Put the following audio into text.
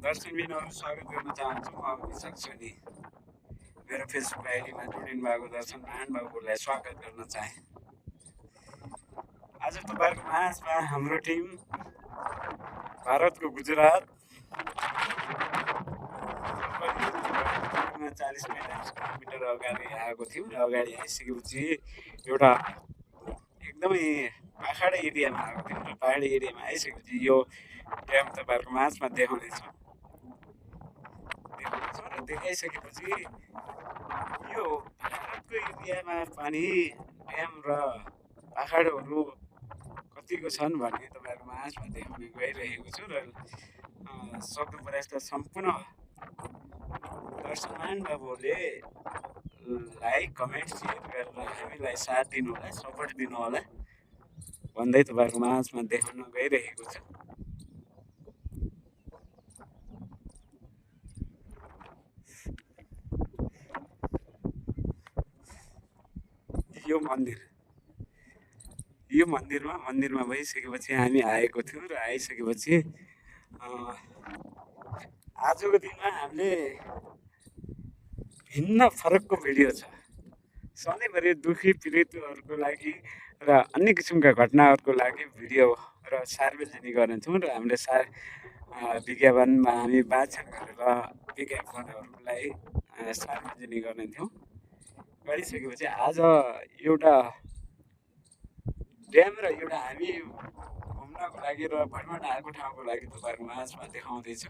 दर्शकबिनहरू स्वागत गर्न चाहन्छु। म विशाल सोनी। मेरो फेसबुक आइडीमा जोडिनु भएको दर्शक महानुभावहरूलाई स्वागत गर्न चाहे। आज तपाईँहरूको माझमा हाम्रो टिम भारतको गुजरात 40-45 किलोमिटर अगाडि आएको थियौँ र अगाडि आइसकेपछि एउटा एकदमै पाहाडी एरियामा आएको थियौँ र पाहाडी एरियामा आइसकेपछि यो ड्याम तपाईँहरूको माझमा देखाउनेछ र देखाइसकेपछि यो भारतको एरियामा पानी ड्याम र पाहाडहरू कतिको छन् भन्ने तपाईँहरूको माझमा देखाउन गइरहेको छु र सक्दो प्रयास त सम्पूर्ण दर्शक महानुभावहरूले लाइक कमेन्ट सेयर गरेर हामीलाई साथ दिनु होला, सपोर्ट दिनु होला भन्दै तपाईँहरूको माझमा देखाउन गइरहेको छु। यो मन्दिरमा भइसकेपछि हामी आएको थियौँ र आइसकेपछि आजको दिनमा हामीले भिन्न फरकको भिडियो छ। सधैँभरि दुखी पीडितहरूको लागि र अन्य किसिमका घटनाहरूको लागि भिडियो र सार्वजनिक गर्नेछौँ र हामीले विज्ञापनमा हामी वाचन गरेर विज्ञापनहरूलाई सार्वजनिक गर्नेथ्यौँ। गरिसकेपछि आज एउटा ड्याम र एउटा हामी घुम्नको लागि र भ्रमण आएको ठाउँको लागि तपाईँहरूको माझमा देखाउँदैछु।